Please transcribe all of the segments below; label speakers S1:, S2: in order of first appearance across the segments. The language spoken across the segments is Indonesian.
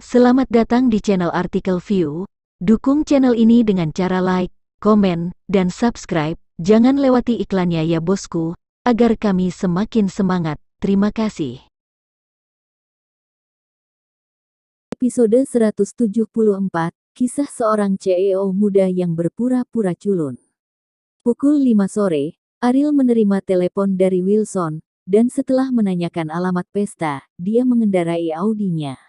S1: Selamat datang di channel Artikel View. Dukung channel ini dengan cara like, komen, dan subscribe. Jangan lewati iklannya ya bosku, agar kami semakin semangat. Terima kasih.
S2: Episode 174, Kisah Seorang CEO Muda yang Berpura-Pura Culun. Pukul 5 sore, Ariel menerima telepon dari Wilson, dan setelah menanyakan alamat pesta, dia mengendarai Audi-nya.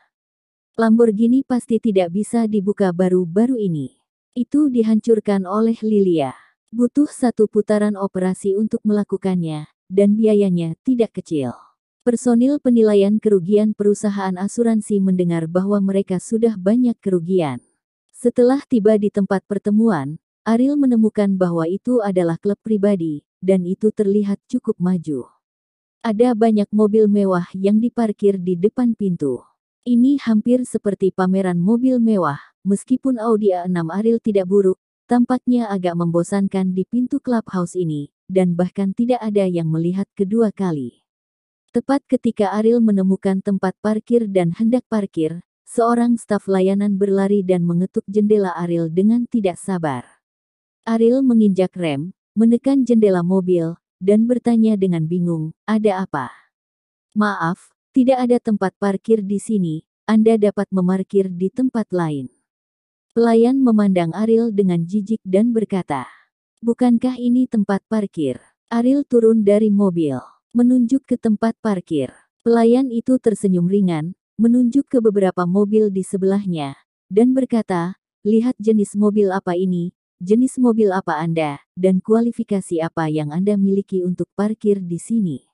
S2: Lamborghini pasti tidak bisa dibuka baru-baru ini. Itu dihancurkan oleh Lilia. Butuh satu putaran operasi untuk melakukannya, dan biayanya tidak kecil. Personil penilaian kerugian perusahaan asuransi mendengar bahwa mereka sudah banyak kerugian. Setelah tiba di tempat pertemuan, Ariel menemukan bahwa itu adalah klub pribadi, dan itu terlihat cukup maju. Ada banyak mobil mewah yang diparkir di depan pintu. Ini hampir seperti pameran mobil mewah, meskipun Audi A6 Ariel tidak buruk, tampaknya agak membosankan di pintu clubhouse ini, dan bahkan tidak ada yang melihat kedua kali. Tepat ketika Ariel menemukan tempat parkir dan hendak parkir, seorang staf layanan berlari dan mengetuk jendela Ariel dengan tidak sabar. Ariel menginjak rem, menekan jendela mobil, dan bertanya dengan bingung, "Ada apa?" "Maaf, tidak ada tempat parkir di sini, Anda dapat memarkir di tempat lain." Pelayan memandang Ariel dengan jijik dan berkata, "Bukankah ini tempat parkir?" Ariel turun dari mobil, menunjuk ke tempat parkir. Pelayan itu tersenyum ringan, menunjuk ke beberapa mobil di sebelahnya, dan berkata, "Lihat jenis mobil apa ini, jenis mobil apa Anda, dan kualifikasi apa yang Anda miliki untuk parkir di sini."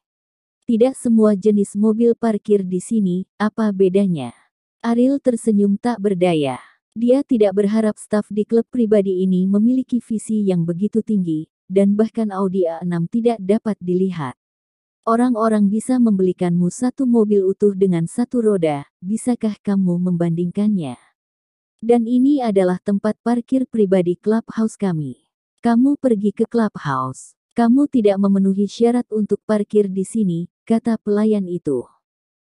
S2: "Tidak semua jenis mobil parkir di sini, apa bedanya?" Ariel tersenyum tak berdaya. Dia tidak berharap staf di klub pribadi ini memiliki visi yang begitu tinggi, dan bahkan Audi A6 tidak dapat dilihat. Orang-orang bisa membelikanmu satu mobil utuh dengan satu roda, bisakah kamu membandingkannya? Dan ini adalah tempat parkir pribadi clubhouse kami. Kamu pergi ke clubhouse. Kamu tidak memenuhi syarat untuk parkir di sini, kata pelayan itu.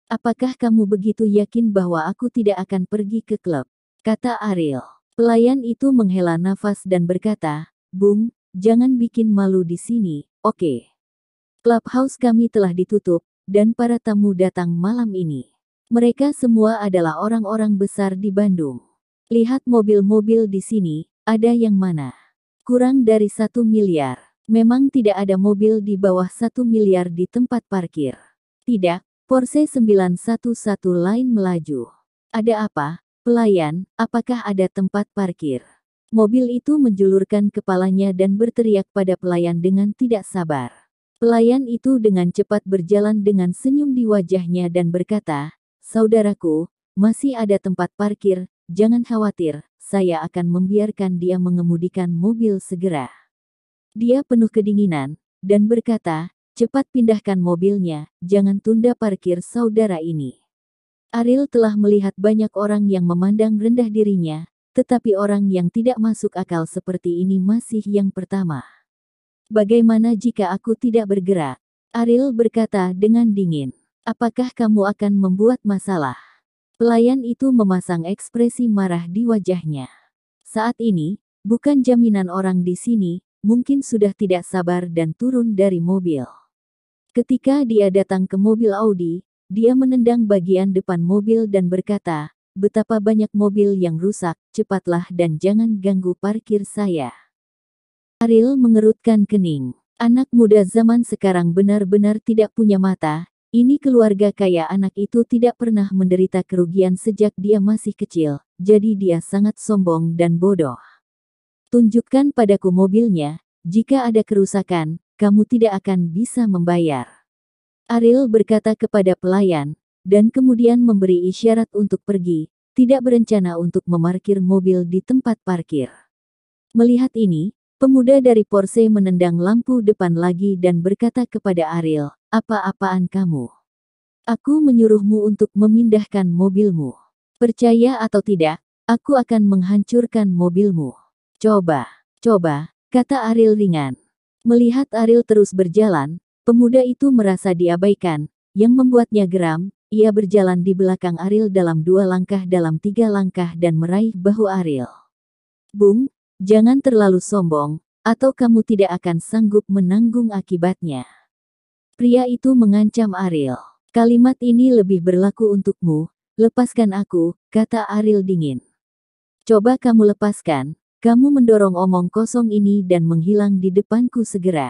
S2: "Apakah kamu begitu yakin bahwa aku tidak akan pergi ke klub?" kata Ariel. Pelayan itu menghela nafas dan berkata, "Bung, jangan bikin malu di sini, oke? Clubhouse kami telah ditutup, dan para tamu datang malam ini. Mereka semua adalah orang-orang besar di Bandung. Lihat mobil-mobil di sini, ada yang mana? Kurang dari 1 miliar. Memang tidak ada mobil di bawah 1 miliar di tempat parkir." "Tidak," Porsche 911 lain melaju. "Ada apa, pelayan, apakah ada tempat parkir?" Mobil itu menjulurkan kepalanya dan berteriak pada pelayan dengan tidak sabar. Pelayan itu dengan cepat berjalan dengan senyum di wajahnya dan berkata, "Saudaraku, masih ada tempat parkir, jangan khawatir, saya akan membiarkan dia mengemudikan mobil segera." Dia penuh kedinginan, dan berkata, "Cepat pindahkan mobilnya, jangan tunda parkir saudara ini." Ariel telah melihat banyak orang yang memandang rendah dirinya, tetapi orang yang tidak masuk akal seperti ini masih yang pertama. "Bagaimana jika aku tidak bergerak?" Ariel berkata dengan dingin. "Apakah kamu akan membuat masalah?" Pelayan itu memasang ekspresi marah di wajahnya. Saat ini, bukan jaminan orang di sini, mungkin sudah tidak sabar dan turun dari mobil. Ketika dia datang ke mobil Audi, dia menendang bagian depan mobil dan berkata, "Betapa banyak mobil yang rusak, cepatlah dan jangan ganggu parkir saya." Ariel mengerutkan kening. Anak muda zaman sekarang benar-benar tidak punya mata. Ini keluarga kaya anak itu tidak pernah menderita kerugian sejak dia masih kecil, jadi dia sangat sombong dan bodoh. "Tunjukkan padaku mobilnya, jika ada kerusakan, kamu tidak akan bisa membayar." Ariel berkata kepada pelayan, dan kemudian memberi isyarat untuk pergi, tidak berencana untuk memarkir mobil di tempat parkir. Melihat ini, pemuda dari Porsche menendang lampu depan lagi dan berkata kepada Ariel, "Apa-apaan kamu? Aku menyuruhmu untuk memindahkan mobilmu. Percaya atau tidak, aku akan menghancurkan mobilmu." Coba, kata Ariel ringan. Melihat Ariel terus berjalan, pemuda itu merasa diabaikan, yang membuatnya geram, ia berjalan di belakang Ariel dalam 2 langkah dalam 3 langkah dan meraih bahu Ariel. Bung, jangan terlalu sombong, atau kamu tidak akan sanggup menanggung akibatnya. Pria itu mengancam Ariel. Kalimat ini lebih berlaku untukmu, lepaskan aku, kata Ariel dingin. Coba kamu lepaskan, kamu mendorong omong kosong ini dan menghilang di depanku segera.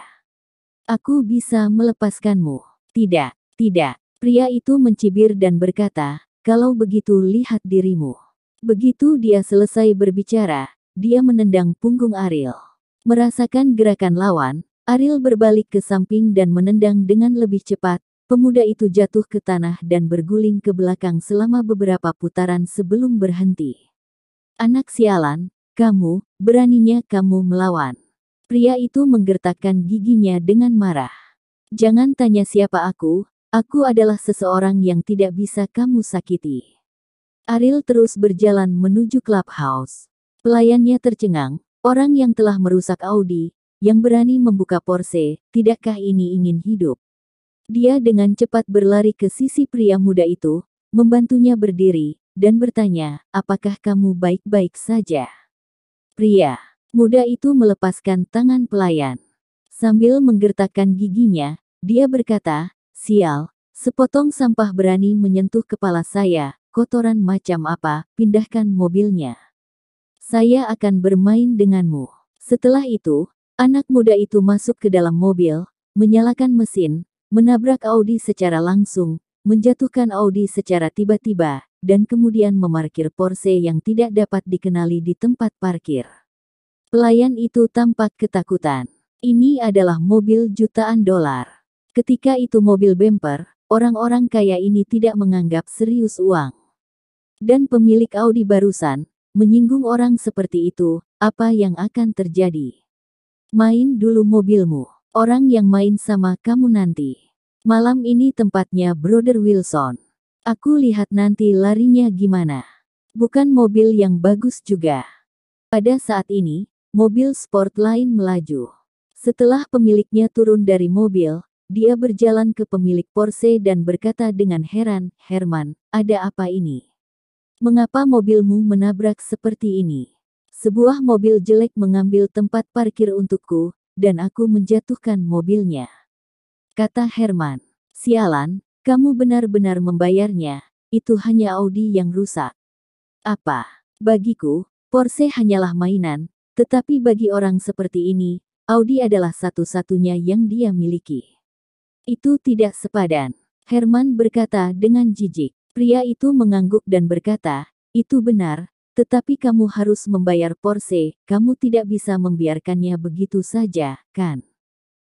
S2: Aku bisa melepaskanmu. Tidak, tidak. Pria itu mencibir dan berkata, kalau begitu lihat dirimu. Begitu dia selesai berbicara, dia menendang punggung Ariel. Merasakan gerakan lawan, Ariel berbalik ke samping dan menendang dengan lebih cepat. Pemuda itu jatuh ke tanah dan berguling ke belakang selama beberapa putaran sebelum berhenti. Anak sialan, kamu, beraninya kamu melawan. Pria itu menggertakkan giginya dengan marah. Jangan tanya siapa aku adalah seseorang yang tidak bisa kamu sakiti. Ariel terus berjalan menuju clubhouse. Pelayannya tercengang, orang yang telah merusak Audi, yang berani membuka Porsche, tidakkah ini ingin hidup? Dia dengan cepat berlari ke sisi pria muda itu, membantunya berdiri, dan bertanya, apakah kamu baik-baik saja? Pria muda itu melepaskan tangan pelayan. Sambil menggertakkan giginya, dia berkata, sial, sepotong sampah berani menyentuh kepala saya, kotoran macam apa, pindahkan mobilnya. Saya akan bermain denganmu. Setelah itu, anak muda itu masuk ke dalam mobil, menyalakan mesin, menabrak Audi secara langsung, menjatuhkan Audi secara tiba-tiba, dan kemudian memarkir Porsche yang tidak dapat dikenali di tempat parkir. Pelayan itu tampak ketakutan. Ini adalah mobil jutaan dolar. Ketika itu mobil bumper, orang-orang kaya ini tidak menganggap serius uang. Dan pemilik Audi barusan menyinggung orang seperti itu, apa yang akan terjadi? Main dulu mobilmu. Orang yang main sama kamu nanti. Malam ini tempatnya Brother Wilson. Aku lihat nanti larinya gimana. Bukan mobil yang bagus juga. Pada saat ini, mobil sport lain melaju. Setelah pemiliknya turun dari mobil, dia berjalan ke pemilik Porsche dan berkata dengan heran, Herman, ada apa ini? Mengapa mobilmu menabrak seperti ini? Sebuah mobil jelek mengambil tempat parkir untukku, dan aku menjatuhkan mobilnya. Kata Herman, sialan, kamu benar-benar membayarnya, itu hanya Audi yang rusak. Apa? Bagiku, Porsche hanyalah mainan, tetapi bagi orang seperti ini, Audi adalah satu-satunya yang dia miliki. Itu tidak sepadan. Herman berkata dengan jijik. Pria itu mengangguk dan berkata, itu benar, tetapi kamu harus membayar Porsche, kamu tidak bisa membiarkannya begitu saja, kan?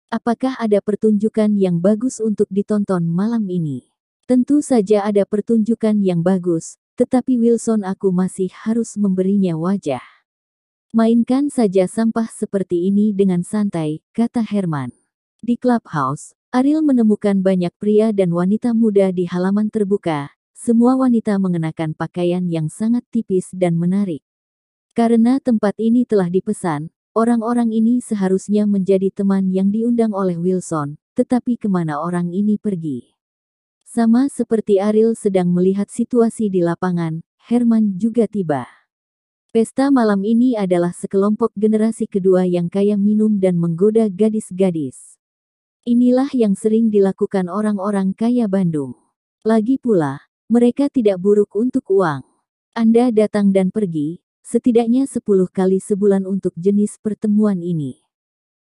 S2: Apakah ada pertunjukan yang bagus untuk ditonton malam ini? Tentu saja ada pertunjukan yang bagus, tetapi Wilson aku masih harus memberinya wajah. Mainkan saja sampah seperti ini dengan santai, kata Herman. Di clubhouse, Ariel menemukan banyak pria dan wanita muda di halaman terbuka. Semua wanita mengenakan pakaian yang sangat tipis dan menarik. Karena tempat ini telah dipesan, orang-orang ini seharusnya menjadi teman yang diundang oleh Wilson, tetapi kemana orang ini pergi? Sama seperti Ariel sedang melihat situasi di lapangan, Herman juga tiba. Pesta malam ini adalah sekelompok generasi kedua yang kaya minum dan menggoda gadis-gadis. Inilah yang sering dilakukan orang-orang kaya Bandung. Lagi pula, mereka tidak buruk untuk uang. Anda datang dan pergi, setidaknya 10 kali sebulan untuk jenis pertemuan ini.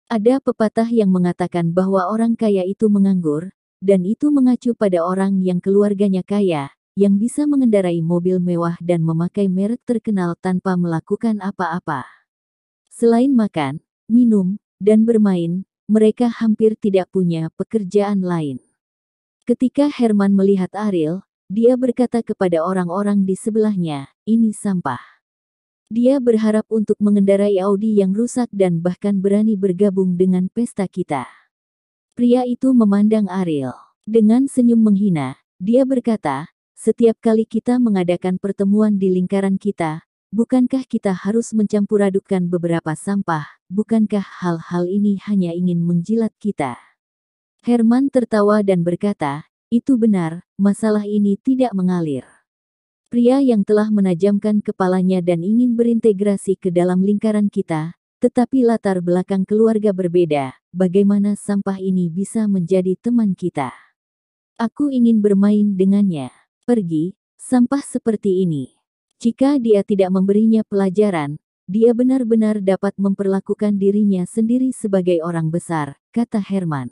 S2: Ada pepatah yang mengatakan bahwa orang kaya itu menganggur, dan itu mengacu pada orang yang keluarganya kaya, yang bisa mengendarai mobil mewah dan memakai merek terkenal tanpa melakukan apa-apa. Selain makan, minum, dan bermain, mereka hampir tidak punya pekerjaan lain. Ketika Herman melihat Ariel, dia berkata kepada orang-orang di sebelahnya, ini sampah. Dia berharap untuk mengendarai Audi yang rusak dan bahkan berani bergabung dengan pesta kita. Pria itu memandang Ariel. Dengan senyum menghina, dia berkata, setiap kali kita mengadakan pertemuan di lingkaran kita, bukankah kita harus mencampur-adukkan beberapa sampah, bukankah hal-hal ini hanya ingin menjilat kita? Herman tertawa dan berkata, Itu benar, masalah ini tidak mengalir. Pria yang telah menajamkan kepalanya dan ingin berintegrasi ke dalam lingkaran kita, tetapi latar belakang keluarga berbeda, bagaimana sampah ini bisa menjadi teman kita? Aku ingin bermain dengannya. Pergi, sampah seperti ini. Jika dia tidak memberinya pelajaran, dia benar-benar dapat memperlakukan dirinya sendiri sebagai orang besar, kata Herman.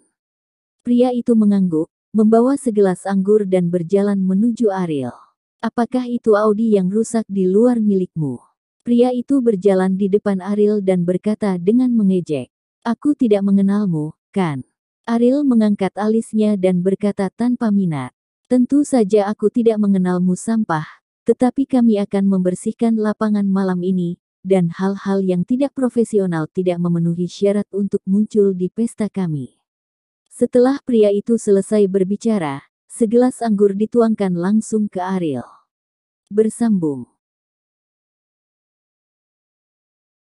S2: Pria itu mengangguk, membawa segelas anggur dan berjalan menuju Ariel. Apakah itu Audi yang rusak di luar milikmu? Pria itu berjalan di depan Ariel dan berkata dengan mengejek. Aku tidak mengenalmu, kan? Ariel mengangkat alisnya dan berkata tanpa minat. Tentu saja aku tidak mengenalmu sampah, tetapi kami akan membersihkan lapangan malam ini, dan hal-hal yang tidak profesional tidak memenuhi syarat untuk muncul di pesta kami. Setelah pria itu selesai berbicara, segelas anggur dituangkan langsung ke Ariel. Bersambung.